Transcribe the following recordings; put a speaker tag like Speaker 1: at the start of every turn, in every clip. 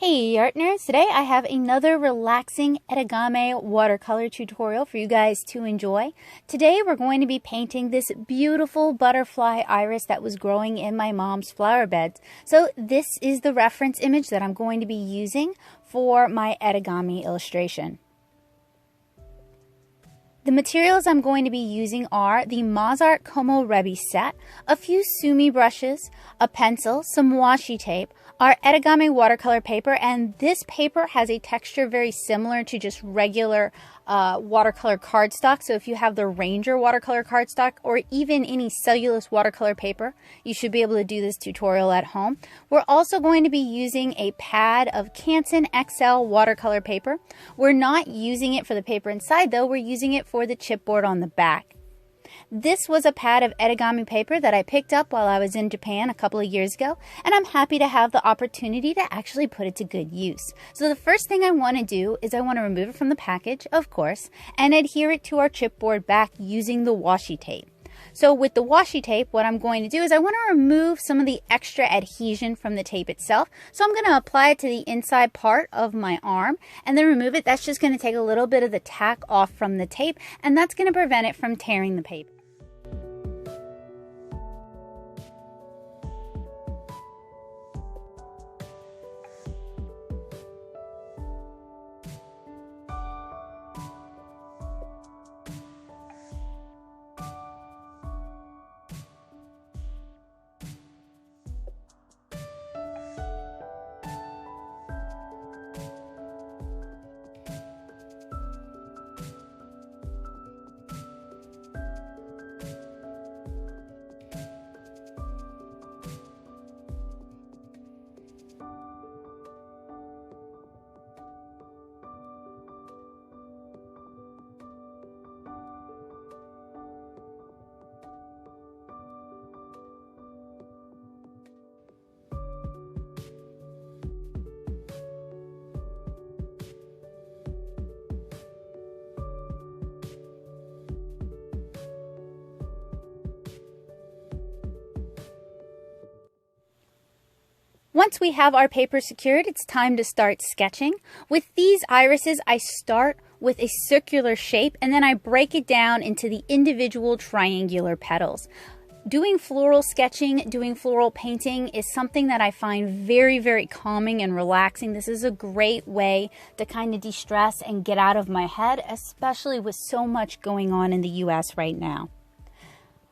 Speaker 1: Hey Artnerds, today I have another relaxing Etegami watercolor tutorial for you guys to enjoy. Today we're going to be painting this beautiful butterfly iris that was growing in my mom's flower beds. So this is the reference image that I'm going to be using for my Etegami illustration. The materials I'm going to be using are the Mozart Como Rebi set, a few Sumi brushes, a pencil, some washi tape, our Etegami watercolor paper, and this paper has a texture very similar to just regular watercolor cardstock. So if you have the Ranger watercolor cardstock or even any cellulose watercolor paper, you should be able to do this tutorial at home. We're also going to be using a pad of Canson XL watercolor paper. We're not using it for the paper inside though, we're using it for the chipboard on the back. This was a pad of Etegami paper that I picked up while I was in Japan a couple of years ago, and I'm happy to have the opportunity to actually put it to good use. So the first thing I want to do is I want to remove it from the package, of course, and adhere it to our chipboard back using the washi tape. So with the washi tape, what I'm going to do is I want to remove some of the extra adhesion from the tape itself. So I'm going to apply it to the inside part of my arm and then remove it. That's just going to take a little bit of the tack off from the tape, and that's going to prevent it from tearing the paper. Once we have our paper secured, it's time to start sketching. With these irises, I start with a circular shape and then I break it down into the individual triangular petals. Doing floral sketching, doing floral painting is something that I find very, very calming and relaxing. This is a great way to kind of de-stress and get out of my head, especially with so much going on in the US right now.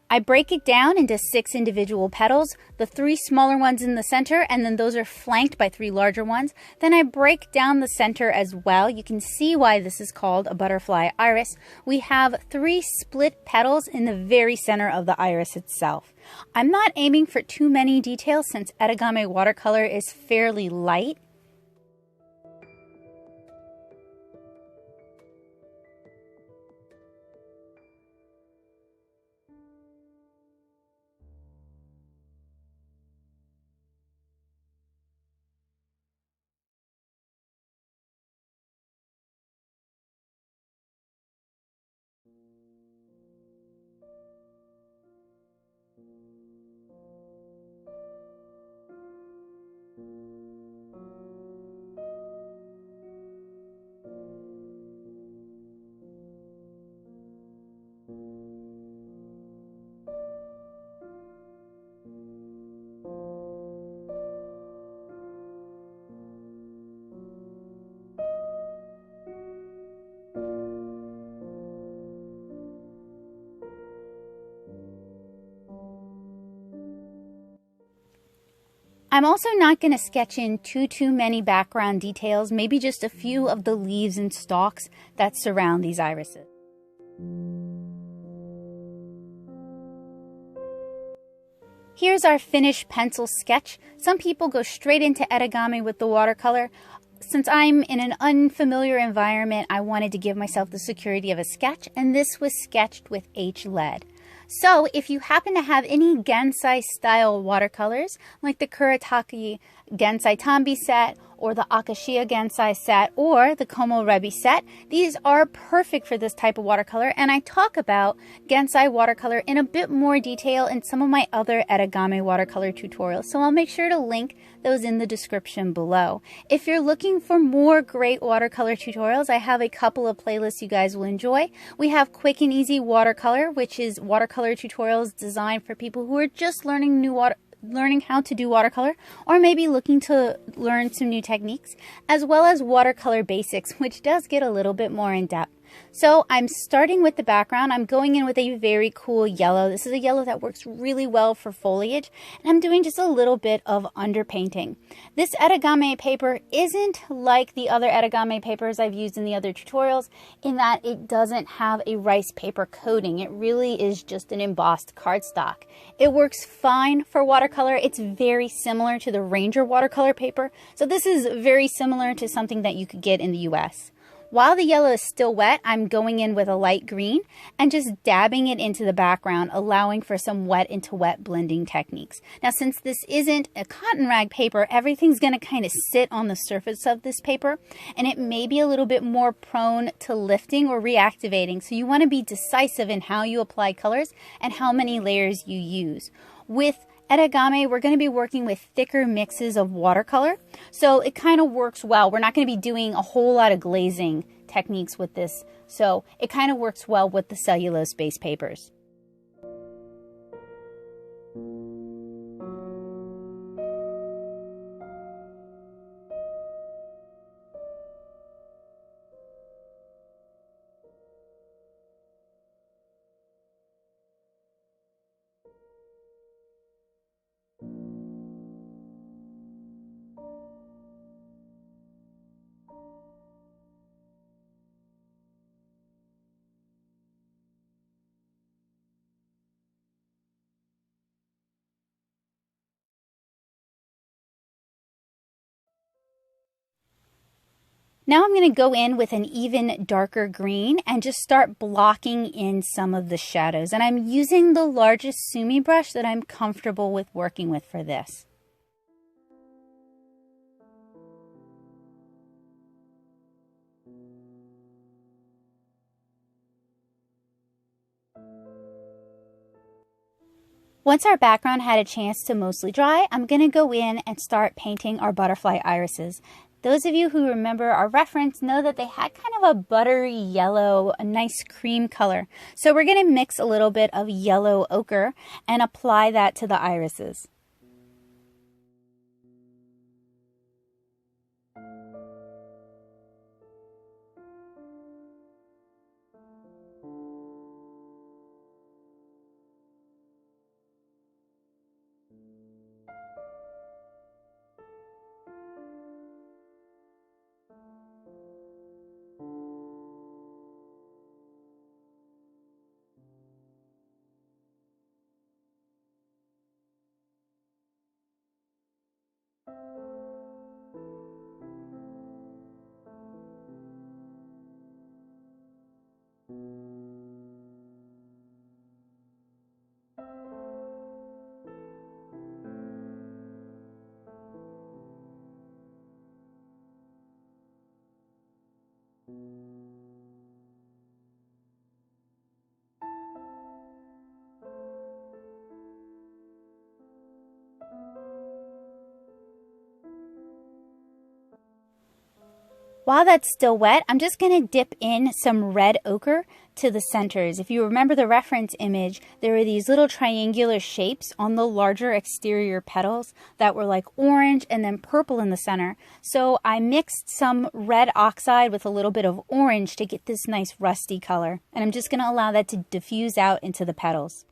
Speaker 1: I break it down into 6 individual petals, the 3 smaller ones in the center, and then those are flanked by 3 larger ones. Then I break down the center as well. You can see why this is called a butterfly iris. We have 3 split petals in the very center of the iris itself. I'm not aiming for too many details since Etegami watercolor is fairly light. I'm also not going to sketch in too many background details, maybe just a few of the leaves and stalks that surround these irises. Here's our finished pencil sketch. Some people go straight into Etegami with the watercolor. Since I'm in an unfamiliar environment, I wanted to give myself the security of a sketch, and this was sketched with H-lead. So if you happen to have any Gansai style watercolors, like the Kuretake Gensai Tambi set, or the Akashia Gensai set, or the Como Rebi set. These are perfect for this type of watercolor, and I talk about Gensai watercolor in a bit more detail in some of my other Etegami watercolor tutorials, so I'll make sure to link those in the description below. If you're looking for more great watercolor tutorials, I have a couple of playlists you guys will enjoy. We have Quick and Easy Watercolor, which is watercolor tutorials designed for people who are just learning how to do watercolor, or maybe looking to learn some new techniques, as well as Watercolor Basics, which does get a little bit more in depth. So I'm starting with the background. I'm going in with a very cool yellow. This is a yellow that works really well for foliage, and I'm doing just a little bit of underpainting. This Etegami paper isn't like the other Etegami papers I've used in the other tutorials in that it doesn't have a rice paper coating. It really is just an embossed cardstock. It works fine for watercolor. It's very similar to the Ranger watercolor paper, so this is very similar to something that you could get in the US. While the yellow is still wet, I'm going in with a light green and just dabbing it into the background, allowing for some wet into wet blending techniques. Now, since this isn't a cotton rag paper, everything's going to kind of sit on the surface of this paper, and it may be a little bit more prone to lifting or reactivating. So you want to be decisive in how you apply colors and how many layers you use. With Etegami, we're going to be working with thicker mixes of watercolor, so it kind of works well. We're not going to be doing a whole lot of glazing techniques with this, so it kind of works well with the cellulose-based papers. Now I'm going to go in with an even darker green and just start blocking in some of the shadows. And I'm using the largest Sumi brush that I'm comfortable with working with for this. Once our background had a chance to mostly dry, I'm going to go in and start painting our butterfly irises. Those of you who remember our reference know that they had kind of a buttery yellow, a nice cream color. So we're going to mix a little bit of yellow ochre and apply that to the irises. While that's still wet, I'm just going to dip in some red ochre to the centers. If you remember the reference image, there were these little triangular shapes on the larger exterior petals that were like orange and then purple in the center. So I mixed some red oxide with a little bit of orange to get this nice rusty color. And I'm just going to allow that to diffuse out into the petals.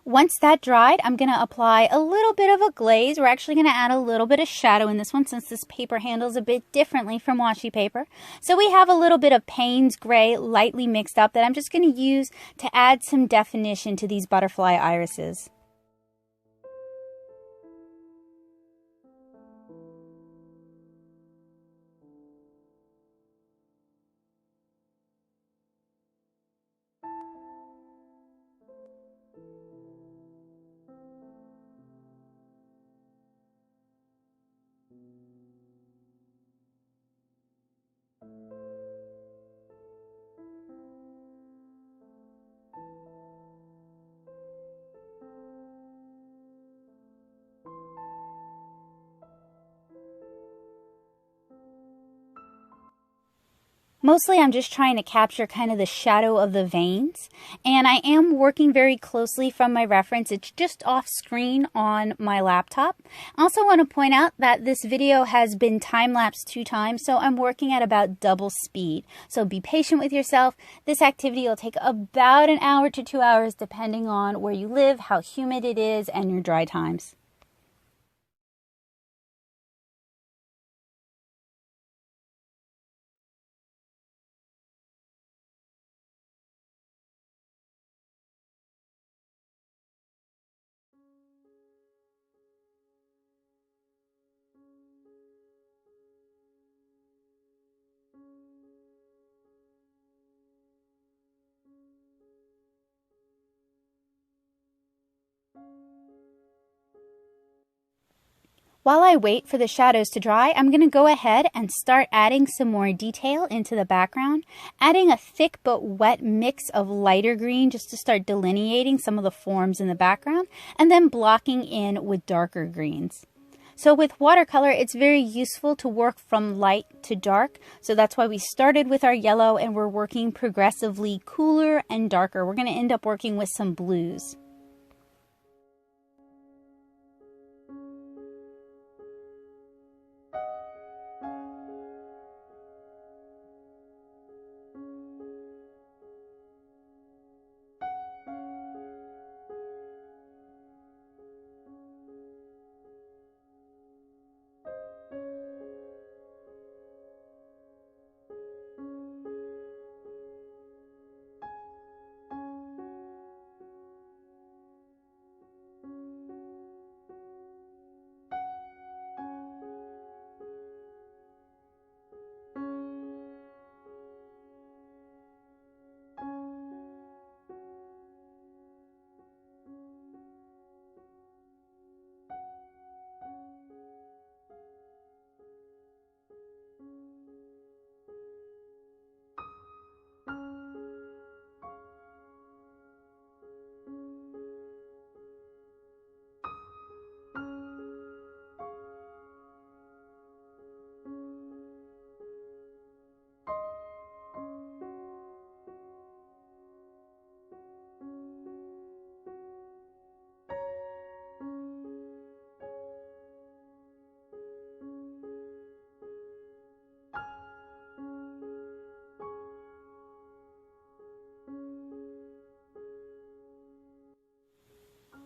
Speaker 1: Once that dried, I'm going to apply a little bit of a glaze. We're actually going to add a little bit of shadow in this one since this paper handles a bit differently from washi paper. So we have a little bit of Payne's gray lightly mixed up that I'm just going to use to add some definition to these butterfly irises. Mostly I'm just trying to capture kind of the shadow of the veins, and I am working very closely from my reference. It's just off screen on my laptop. I also want to point out that this video has been time-lapsed 2 times, so I'm working at about double speed. So be patient with yourself. This activity will take about an hour to 2 hours depending on where you live, how humid it is, and your dry times. While I wait for the shadows to dry, I'm going to go ahead and start adding some more detail into the background, adding a thick but wet mix of lighter green just to start delineating some of the forms in the background, and then blocking in with darker greens. So with watercolor, it's very useful to work from light to dark. So that's why we started with our yellow and we're working progressively cooler and darker. We're going to end up working with some blues.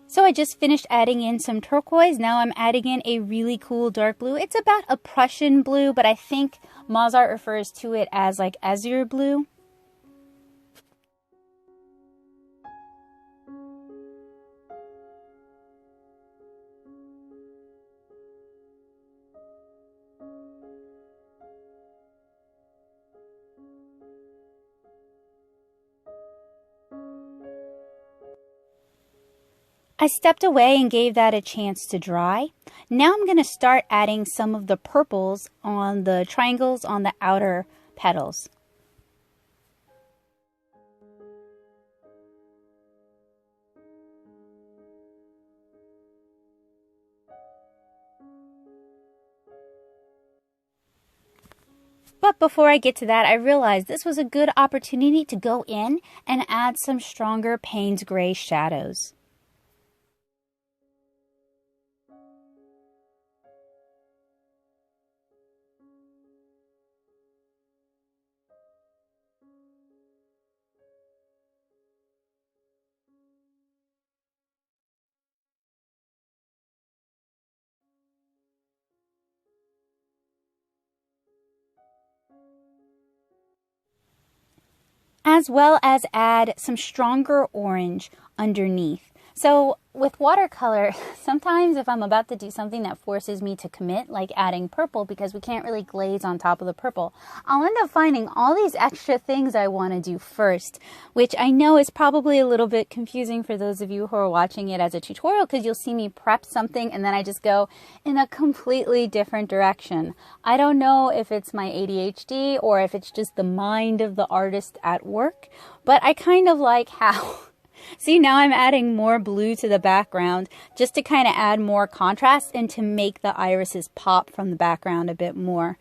Speaker 1: So I just finished adding in some turquoise. Now I'm adding in a really cool dark blue. It's about a Prussian blue, but I think Mozart refers to it as like azure blue. I stepped away and gave that a chance to dry. Now I'm going to start adding some of the purples on the triangles on the outer petals. But before I get to that, I realized this was a good opportunity to go in and add some stronger Payne's Gray shadows. As well as add some stronger orange underneath. So with watercolor, sometimes if I'm about to do something that forces me to commit, like adding purple, because we can't really glaze on top of the purple, I'll end up finding all these extra things I want to do first, which I know is probably a little bit confusing for those of you who are watching it as a tutorial, because you'll see me prep something and then I just go in a completely different direction. I don't know if it's my ADHD or if it's just the mind of the artist at work, but I kind of like how... See, now I'm adding more blue to the background just to kind of add more contrast and to make the irises pop from the background a bit more.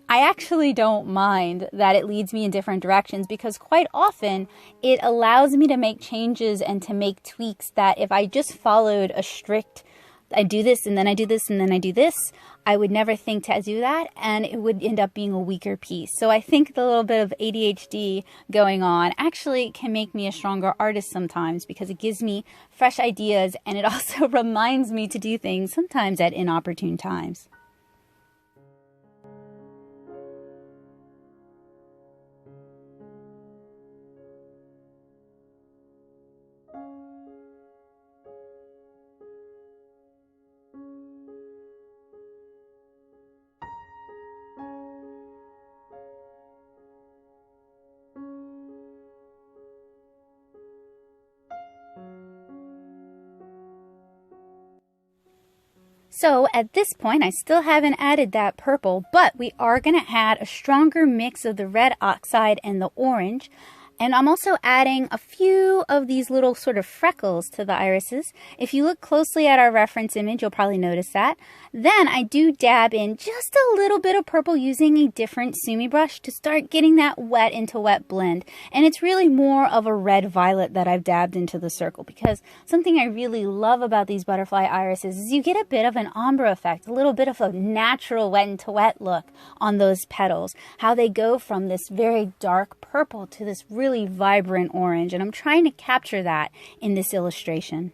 Speaker 1: I actually don't mind that it leads me in different directions because quite often it allows me to make changes and to make tweaks that if I just followed a strict, I do this and then I do this and then I do this, I would never think to do that and it would end up being a weaker piece. So I think the little bit of ADHD going on actually can make me a stronger artist sometimes because it gives me fresh ideas and it also reminds me to do things sometimes at inopportune times. So at this point, I still haven't added that purple, but we are going to add a stronger mix of the red oxide and the orange. And I'm also adding a few of these little sort of freckles to the irises. If you look closely at our reference image, you'll probably notice that. Then I do dab in just a little bit of purple using a different sumi brush to start getting that wet into wet blend. And it's really more of a red violet that I've dabbed into the circle because something I really love about these butterfly irises is you get a bit of an ombre effect, a little bit of a natural wet into wet look on those petals. How they go from this very dark purple to this really vibrant orange, and I'm trying to capture that in this illustration.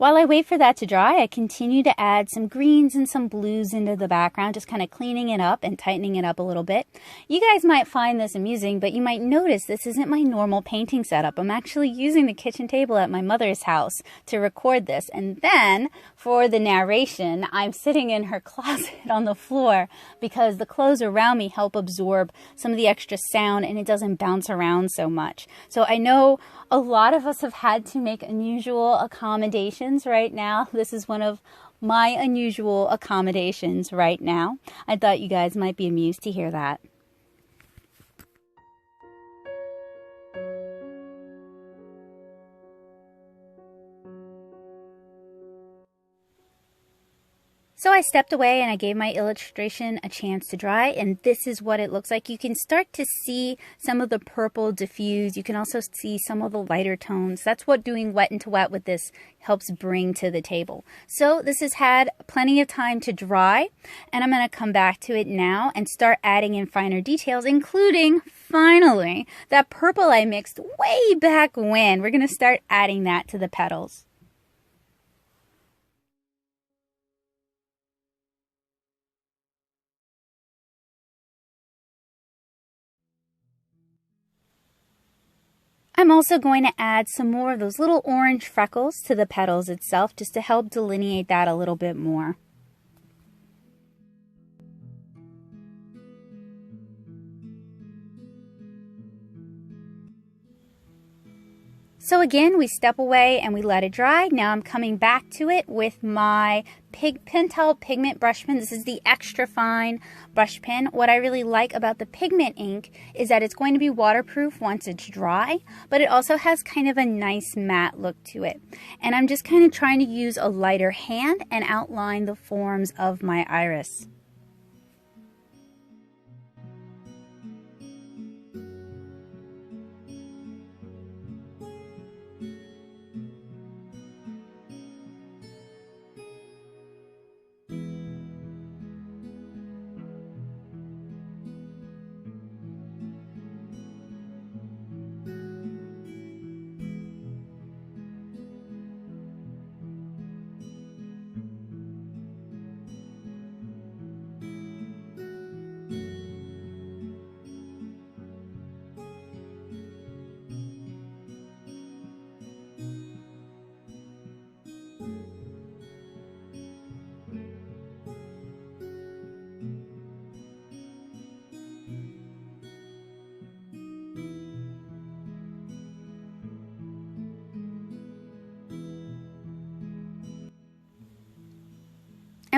Speaker 1: While I wait for that to dry, I continue to add some greens and some blues into the background, just kind of cleaning it up and tightening it up a little bit. You guys might find this amusing, but you might notice this isn't my normal painting setup. I'm actually using the kitchen table at my mother's house to record this. And then for the narration, I'm sitting in her closet on the floor because the clothes around me help absorb some of the extra sound and it doesn't bounce around so much. So I know a lot of us have had to make unusual accommodations right now. This is one of my unusual accommodations right now. I thought you guys might be amused to hear that. So I stepped away and I gave my illustration a chance to dry, and this is what it looks like. You can start to see some of the purple diffuse. You can also see some of the lighter tones. That's what doing wet into wet with this helps bring to the table. So this has had plenty of time to dry, and I'm going to come back to it now and start adding in finer details, including, finally, that purple I mixed way back when. We're going to start adding that to the petals. I'm also going to add some more of those little orange freckles to the petals itself just to help delineate that a little bit more. So again, we step away and we let it dry. Now I'm coming back to it with my Pentel pigment brush pen. This is the extra fine brush pen. What I really like about the pigment ink is that it's going to be waterproof once it's dry, but it also has kind of a nice matte look to it. And I'm just kind of trying to use a lighter hand and outline the forms of my iris.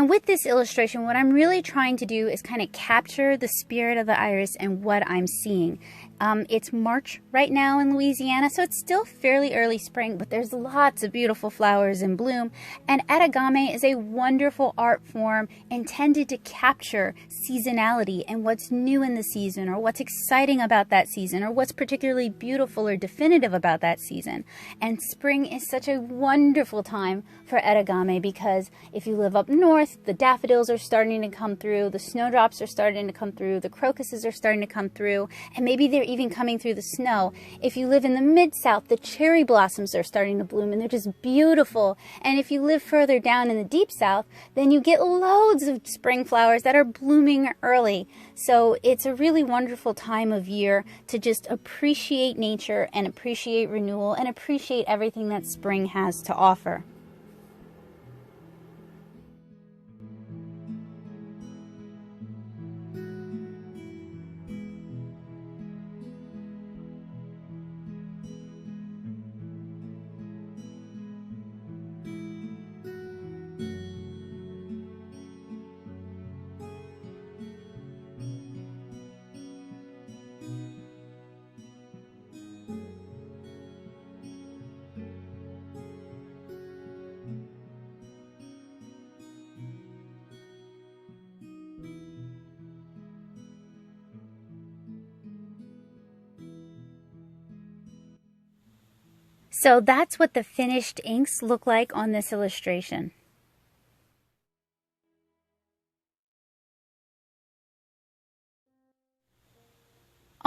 Speaker 1: And with this illustration, what I'm really trying to do is kind of capture the spirit of the iris and what I'm seeing. It's March right now in Louisiana, so it's still fairly early spring, but there's lots of beautiful flowers in bloom. And Etegami is a wonderful art form intended to capture seasonality and what's new in the season, or what's exciting about that season, or what's particularly beautiful or definitive about that season. And spring is such a wonderful time for Etegami because if you live up north, the daffodils are starting to come through, the snowdrops are starting to come through, the crocuses are starting to come through, and maybe they're even coming through the snow. If you live in the mid-south, the cherry blossoms are starting to bloom and they're just beautiful. And if you live further down in the deep south, then you get loads of spring flowers that are blooming early. So it's a really wonderful time of year to just appreciate nature and appreciate renewal and appreciate everything that spring has to offer. So that's what the finished inks look like on this illustration.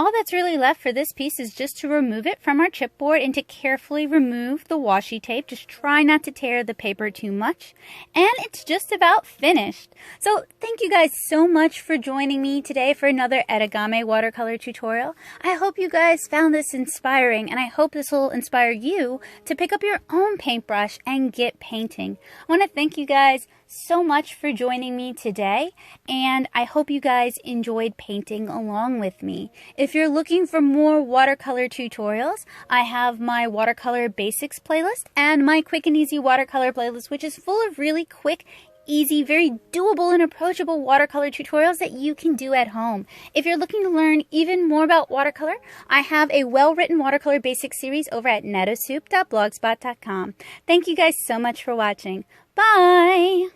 Speaker 1: All that's really left for this piece is just to remove it from our chipboard and to carefully remove the washi tape. Just try not to tear the paper too much. And it's just about finished. So thank you guys so much for joining me today for another Etegami watercolor tutorial. I hope you guys found this inspiring, and I hope this will inspire you to pick up your own paintbrush and get painting. I want to thank you guys so much for joining me today, and I hope you guys enjoyed painting along with me. If you're looking for more watercolor tutorials, I have my watercolor basics playlist and my quick and easy watercolor playlist, which is full of really quick, easy, very doable and approachable watercolor tutorials that you can do at home. If you're looking to learn even more about watercolor, I have a well-written watercolor basics series over at netosoup.blogspot.com. Thank you guys so much for watching. Bye!